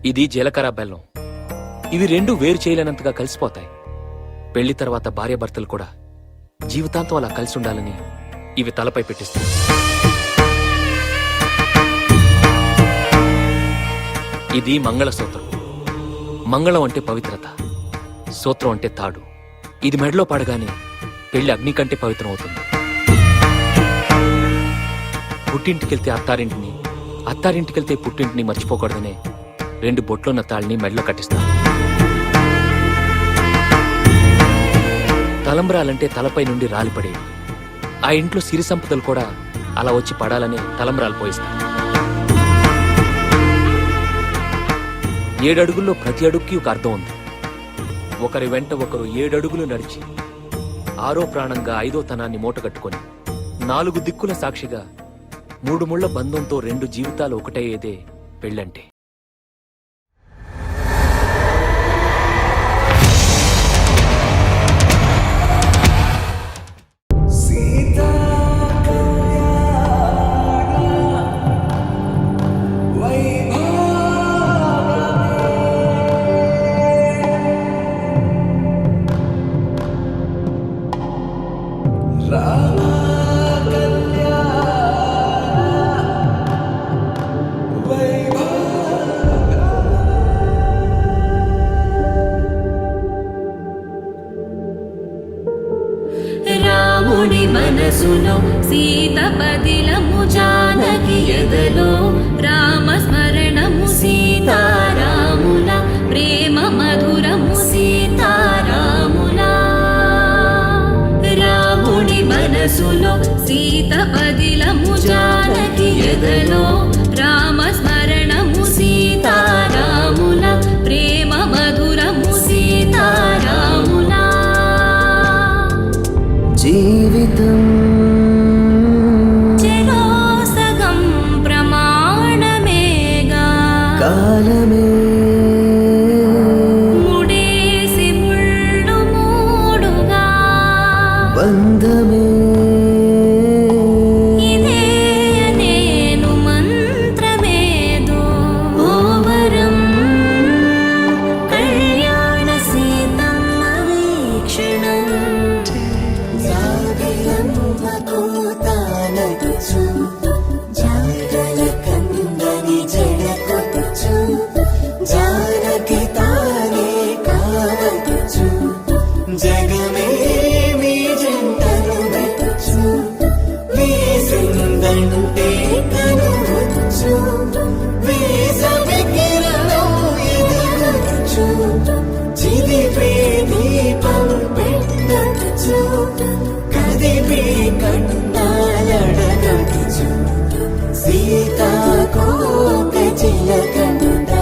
ఇది జీలకర్ర బెల్లం. ఇవి రెండు వేరు చేయలేనంతగా కలిసిపోతాయి. పెళ్లి తర్వాత భార్యాభర్తలు కూడా జీవితాంతం అలా కలిసి ఉండాలని ఇవి తలపై పెట్టిస్తాయి. ఇది మంగళసూత్రం. మంగళం అంటే పవిత్రత, సూత్రం అంటే తాడు. ఇది మెడలో పడగానే పెళ్లి అగ్ని కంటే పవిత్రం అవుతుంది. పుట్టింటికెళ్తే అత్తారింటిని, అత్తారింటికెళ్తే పుట్టింటిని మర్చిపోకూడదనే 2 బొట్లున్న తాళ్ళని మెడలో కట్టిస్తారు. తలంబ్రాలంటే తలపై నుండి రాలిపడేవి. ఆ ఇంట్లో సిరి సంపదలు కూడా అలా వచ్చి పడాలని తలంబ్రాలు పోయిస్తారు. 7 అడుగుల్లో ప్రతి అడుగుకి ఒక అర్థం ఉంది. ఒకరి వెంట ఒకరు 7 అడుగులు నడిచి 6వ ప్రాణంగా 5వ తనాన్ని మూటగట్టుకొని 4 దిక్కుల సాక్షిగా 3 ముళ్ల బంధంతో 2 జీవితాలు ఒకటయ్యేదే పెళ్ళంటే. రాముడి మనసులో సీత పదిలము, జానకి ఎదలో రామస్మరణము, సీతారాముల ప్రేమ మధురము, సీతారాముల. రాముడి మనసులో సీత పదిలము, జానకి ఎదలో రామస్మరణము, సీతారాముల ప్రేమ మధురము, సీతారాముల. జీవితం చెరో సగం ప్రమాణమేగా, కాలమే ముడేసి ముళ్ళు మూడుగా, బంధమే ఇదే నేను మంత్రమేదో ఓవరం. కళ్యాణ సీతమ్మ వీక్షణం, జానకి తానే కావతుచు, జగమే మీ జంటను వెతుచు, వేసిందంటే కనువచ్చు, వేసవి కిరణం ఎదుగుచు, చిదిపే దీపం పెట్టచ్చు, కదిపే కన్నాలడగచ్చు, సీతాకోక చిలకనుట,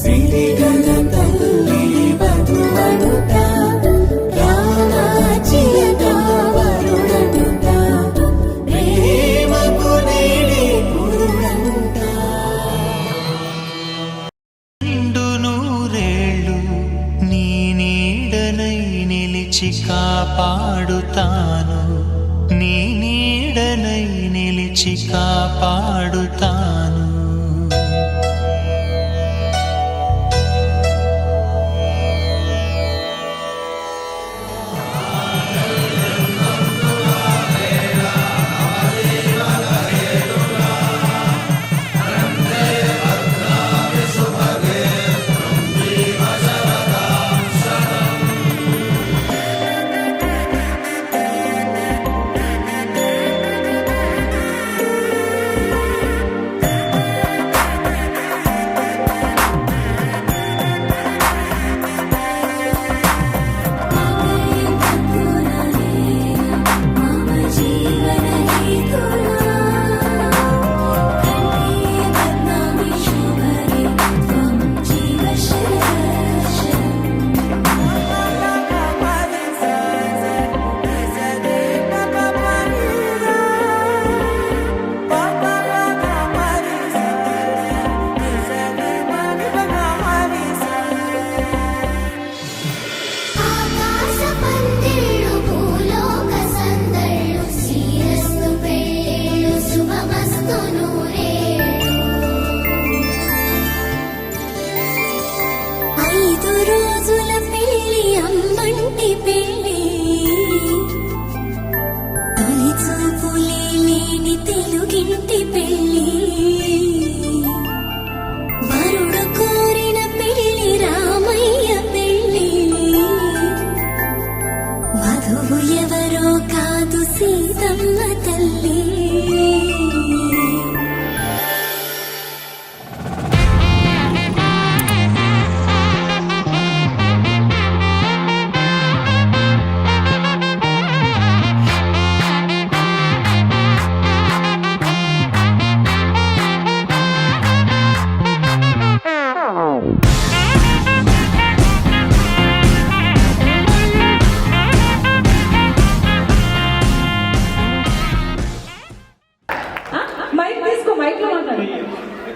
సిరిగల తల్లి వధువనుట, రామాచిలక వరుడనుట, ప్రేమకు నేడే పురుడంట. 2 నూరేళ్ళు నీ నీడనై నిలిచి కాపాడుతాను, నీ నీడనై నిలిచి కాపాడుతాను.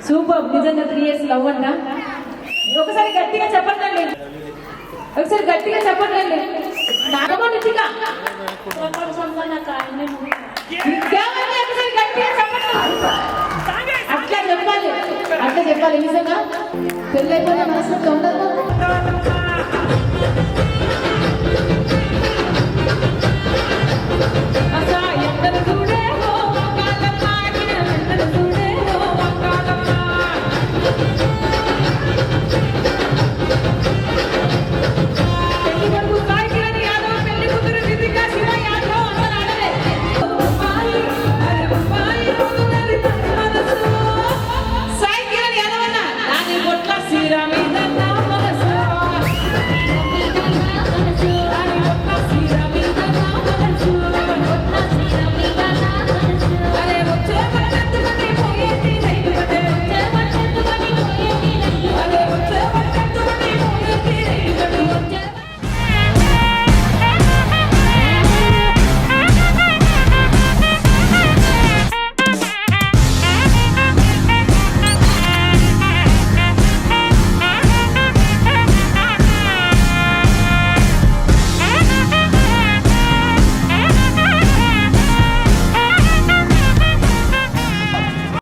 సూపర్, నిజంగా 3 years లవ్ అంట. ఒకసారి గట్టిగా చెప్పండి, ఒకసారి గట్టిగా చెప్పండి. నాగమనిగా ప్రపంచంలో నాకు ఆయనే ముందు. ఒకసారి గట్టిగా చెప్పండి. అట్లా చెప్పాలి, అట్లా చెప్పాలి. నిజంగా పెళ్ళైపోయిన మనసులో ఉండదు. అసలు